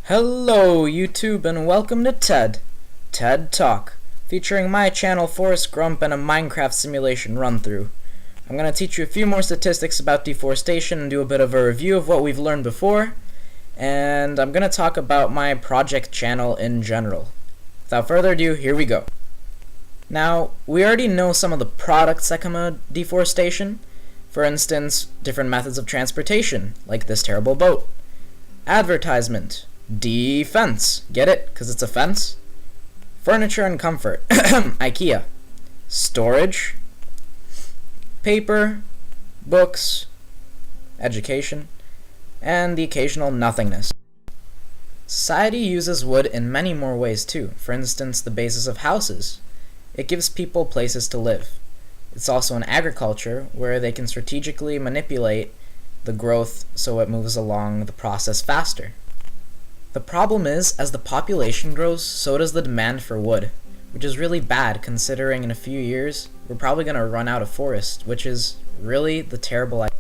Hello YouTube and welcome to TED Talk, featuring my channel Forrest Grump and a Minecraft simulation run-through. I'm going to teach you a few more statistics about deforestation and do a bit of a review of what we've learned before, and I'm going to talk about my project channel in general. Without further ado, here we go. Now, we already know some of the products that come out of deforestation. For instance, different methods of transportation, like this terrible boat. Advertisement. Defense. Get it? Because it's a fence? Furniture and comfort. IKEA. Storage. Paper. Books. Education. And the occasional nothingness. Society uses wood in many more ways too. For instance, the basis of houses. It gives people places to live. It's also in agriculture, where they can strategically manipulate the growth so it moves along the process faster. The problem is, as the population grows, so does the demand for wood, which is really bad considering in a few years we're probably going to run out of forest, which is really the terrible idea.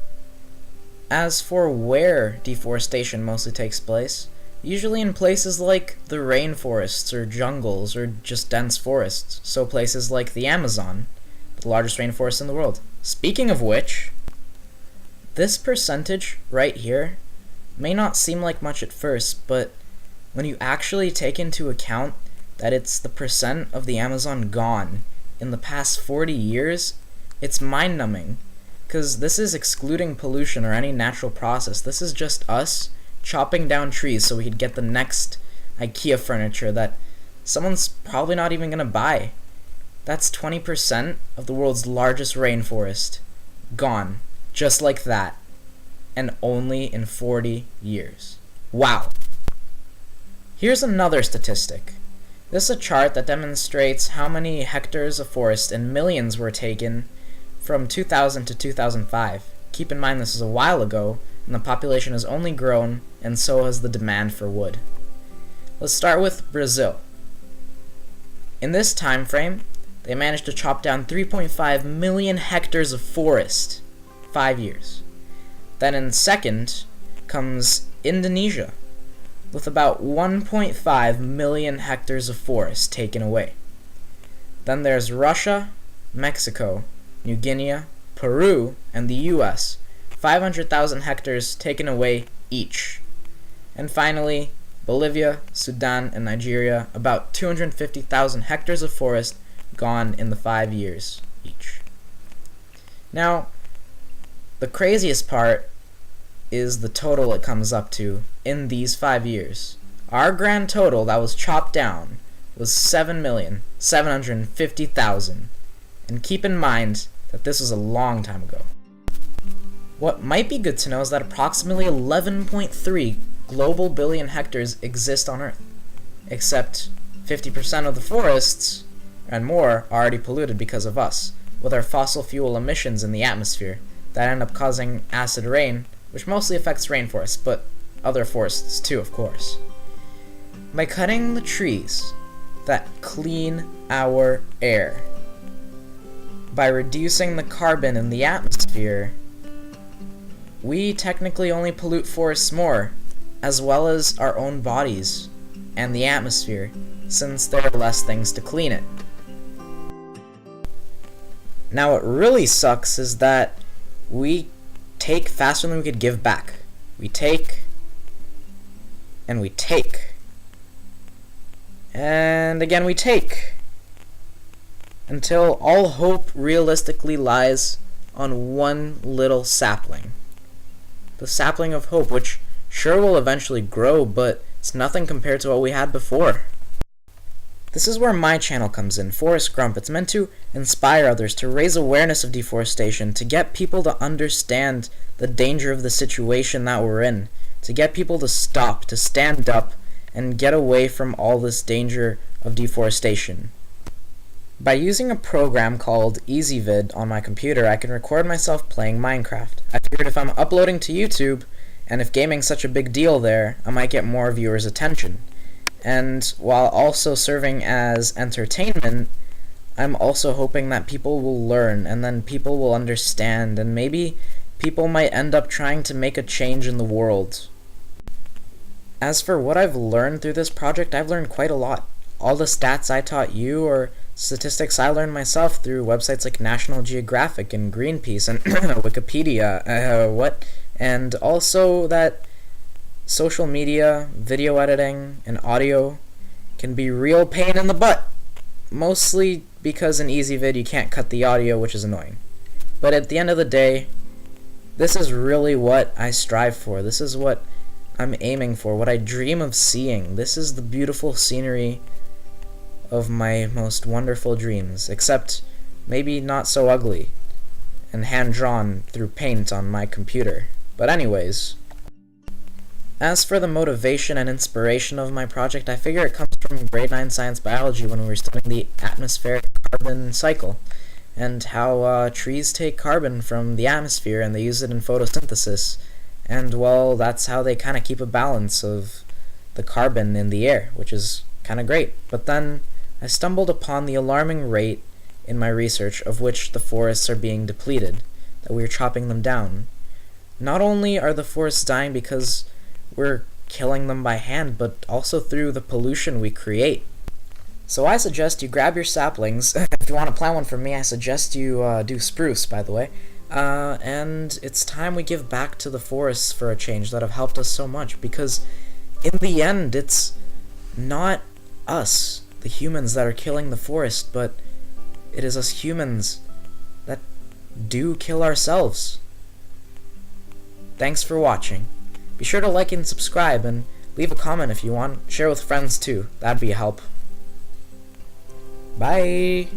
As for where deforestation mostly takes place, usually in places like the rainforests or jungles or just dense forests, so places like the Amazon, the largest rainforest in the world. Speaking of which, this percentage right here may not seem like much at first, but when you actually take into account that it's the percent of the Amazon gone in the past 40 years, it's mind-numbing, because this is excluding pollution or any natural process. This is just us chopping down trees so we could get the next IKEA furniture that someone's probably not even going to buy. That's 20% of the world's largest rainforest gone, just like that, and only in 40 years. Wow. Here's another statistic. This is a chart that demonstrates how many hectares of forest in millions were taken from 2000 to 2005. Keep in mind this is a while ago, and the population has only grown, and so has the demand for wood. Let's start with Brazil. In this time frame, they managed to chop down 3.5 million hectares of forest. 5 years. Then in second comes Indonesia, with about 1.5 million hectares of forest taken away. Then there's Russia, Mexico, New Guinea, Peru, and the US, 500,000 hectares taken away each. And finally, Bolivia, Sudan, and Nigeria, about 250,000 hectares of forest gone in the 5 years each. Now, the craziest part is the total it comes up to in these 5 years. Our grand total that was chopped down was 7,750,000. And keep in mind that this was a long time ago. What might be good to know is that approximately 11.3 global billion hectares exist on Earth, except 50% of the forests and more are already polluted because of us, with our fossil fuel emissions in the atmosphere that end up causing acid rain, which mostly affects rainforests, but other forests too, of course. By cutting the trees that clean our air, by reducing the carbon in the atmosphere, we technically only pollute forests more, as well as our own bodies and the atmosphere, since there are less things to clean it. Now what really sucks is that we take faster than we could give back. We take, and we take. And again we take. Until all hope realistically lies on one little sapling. The sapling of hope, which sure will eventually grow, but it's nothing compared to what we had before. This is where my channel comes in, Forrest Grump. It's meant to inspire others, to raise awareness of deforestation, to get people to understand the danger of the situation that we're in, to get people to stop, to stand up, and get away from all this danger of deforestation. By using a program called EasyVid on my computer, I can record myself playing Minecraft. I figured if I'm uploading to YouTube, and if gaming's such a big deal there, I might get more viewers' attention. And while also serving as entertainment, I'm also hoping that people will learn, and then people will understand, and maybe people might end up trying to make a change in the world. As for what I've learned through this project, I've learned quite a lot. All the stats I taught you are statistics I learned myself through websites like National Geographic and Greenpeace and Wikipedia, and also that social media, video editing, and audio can be real pain in the butt. Mostly because in EasyVid you can't cut the audio, which is annoying. But at the end of the day, this is really what I strive for. This is what I'm aiming for, what I dream of seeing. This is the beautiful scenery of my most wonderful dreams, except maybe not so ugly and hand-drawn through paint on my computer. But anyways, as for the motivation and inspiration of my project, I figure it comes from grade 9 science biology when we were studying the atmospheric carbon cycle and how trees take carbon from the atmosphere and they use it in photosynthesis. And, well, that's how they kind of keep a balance of the carbon in the air, which is kind of great. But then I stumbled upon the alarming rate in my research of which the forests are being depleted, that we are chopping them down. Not only are the forests dying because we're killing them by hand, but also through the pollution we create. So I suggest you grab your saplings. If you want to plant one for me, I suggest you do spruce, by the way. And it's time we give back to the forests for a change that have helped us so much, because in the end, it's not us, the humans, that are killing the forest, but it is us humans that do kill ourselves. Thanks for watching. Be sure to like and subscribe, and leave a comment if you want. Share with friends too. That'd be a help. Bye!